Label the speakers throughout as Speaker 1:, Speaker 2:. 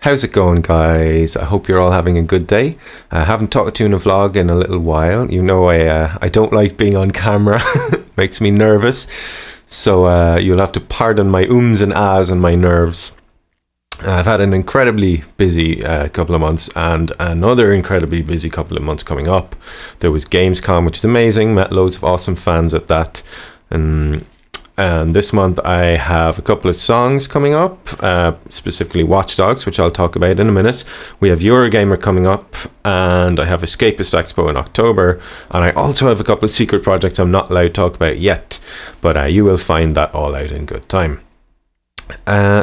Speaker 1: How's it going, guys? I hope you're all having a good day. I haven't talked to you in a vlog in a little while. You know, I don't like being on camera. Makes me nervous. So you'll have to pardon my ums and ahs and my nerves. I've had an incredibly busy couple of months and another incredibly busy couple of months coming up. There was Gamescom, which is amazing. Met loads of awesome fans at that. And this month I have a couple of songs coming up, specifically Watch Dogs, which I'll talk about in a minute. We have Eurogamer coming up, and I have Escapist Expo in October. And I also have a couple of secret projects I'm not allowed to talk about yet, but you will find that all out in good time.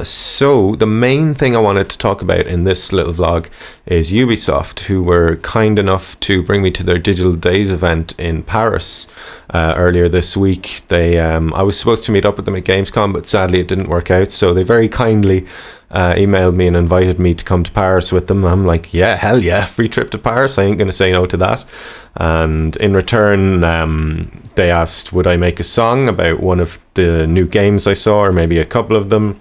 Speaker 1: So the main thing I wanted to talk about in this little vlog is Ubisoft, who were kind enough to bring me to their Digital Days event in Paris earlier this week. I was supposed to meet up with them at Gamescom, but sadly it didn't work out, so they very kindly emailed me and invited me to come to Paris with them. I'm like, yeah, hell yeah, free trip to Paris, I ain't gonna say no to that. And in return, they asked would I make a song about one of the new games I saw, or maybe a couple of them,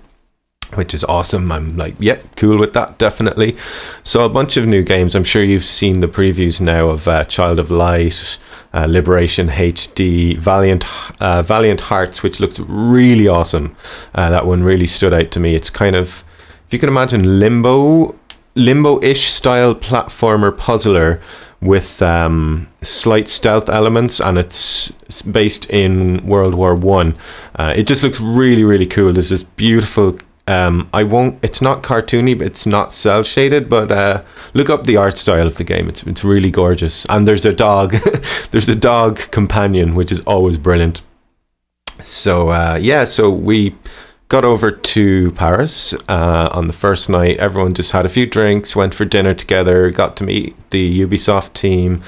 Speaker 1: which is awesome. I'm like, yeah, cool with that, definitely. So a bunch of new games. I'm sure you've seen the previews now of Child of Light, Liberation HD, Valiant Hearts, which looks really awesome. That one really stood out to me. It's kind of, if you can imagine, limbo-ish style platformer puzzler with slight stealth elements, and it's based in World War One. It just looks really cool. There's this beautiful it's not cartoony, but it's not cel shaded, but look up the art style of the game. It's really gorgeous. And there's a dog there's a dog companion, which is always brilliant. So yeah, so we got over to Paris on the first night. Everyone just had a few drinks, went for dinner together, got to meet the Ubisoft team.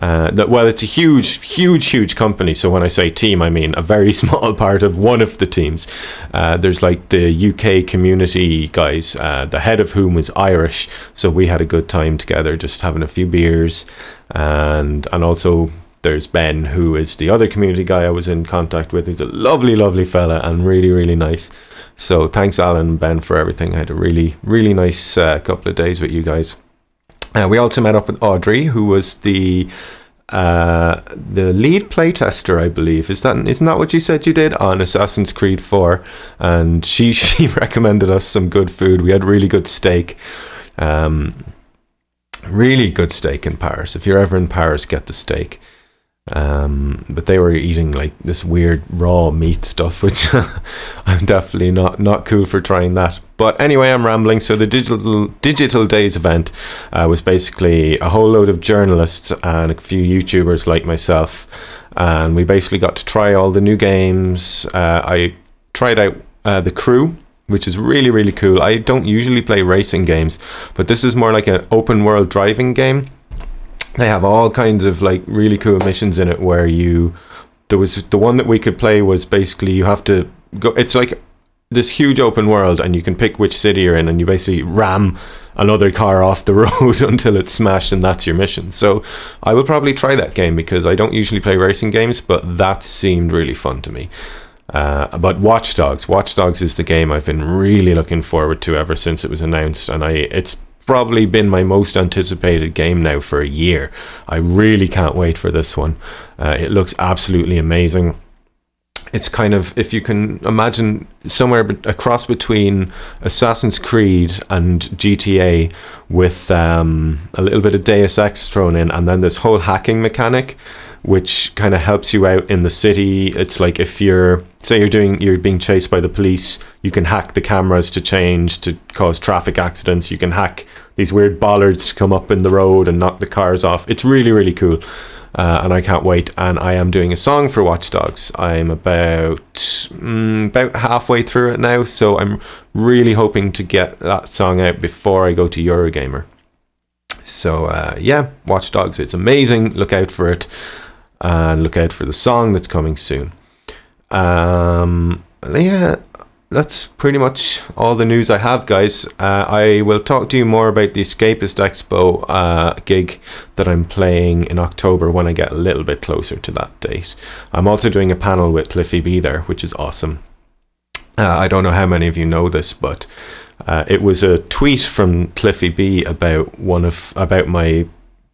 Speaker 1: Well, it's a huge company, so when I say team, I mean a very small part of one of the teams. There's like the UK community guys, the head of whom was Irish, so we had a good time together, just having a few beers. And also there's Ben, who is the other community guy I was in contact with, who's a lovely fella and really nice. So thanks Alan and Ben for everything. I had a really nice couple of days with you guys. We also met up with Audrey, who was the lead playtester, I believe. Isn't that what you said you did on Assassin's Creed 4? And she recommended us some good food. We had really good steak. Really good steak in Paris. If you're ever in Paris, get the steak. But they were eating like this weird raw meat stuff, which I'm definitely not cool for trying that. But anyway, I'm rambling. So the Digital Days event was basically a whole load of journalists and a few YouTubers like myself, and we basically got to try all the new games. I tried out The Crew, which is really cool. I don't usually play racing games, but this is more like an open world driving game. They have all kinds of like really cool missions in it where there was the one that we could play was basically you have to go, it's like this huge open world, and you can pick which city you're in, and you basically ram another car off the road until it's smashed, and that's your mission. So I will probably try that game because I don't usually play racing games, but that seemed really fun to me. But Watch Dogs is the game I've been really looking forward to ever since it was announced, and it's probably been my most anticipated game now for a year. I really can't wait for this one. It looks absolutely amazing. It's kind of, if you can imagine, somewhere a cross between Assassin's Creed and GTA, with a little bit of Deus Ex thrown in, and then this whole hacking mechanic which kind of helps you out in the city. It's like if you're being chased by the police, you can hack the cameras to change, to cause traffic accidents. You can hack these weird bollards to come up in the road and knock the cars off. It's really cool. And I can't wait. And I am doing a song for Watch Dogs. I'm about halfway through it now, so I'm really hoping to get that song out before I go to Eurogamer. So yeah, Watch Dogs, it's amazing. Look out for it, and look out for the song that's coming soon. Yeah, that's pretty much all the news I have, guys. I will talk to you more about the Escapist Expo gig that I'm playing in October when I get a little bit closer to that date. I'm also doing a panel with Cliffy B there, which is awesome. I don't know how many of you know this, but It was a tweet from Cliffy B about my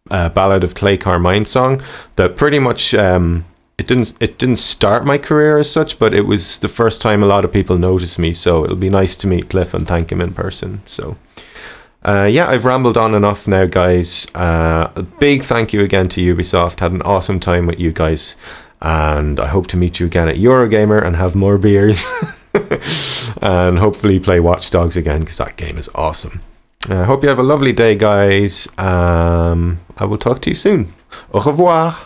Speaker 1: Ballad of Clay Carmine song that pretty much it didn't start my career as such, but it was the first time a lot of people noticed me. So it'll be nice to meet Cliff and thank him in person. So yeah, I've rambled on enough now, guys. A big thank you again to Ubisoft. Had an awesome time with you guys, and I hope to meet you again at Eurogamer and have more beers and hopefully play Watch Dogs again, because that game is awesome. I hope you have a lovely day, guys. I will talk to you soon. Au revoir.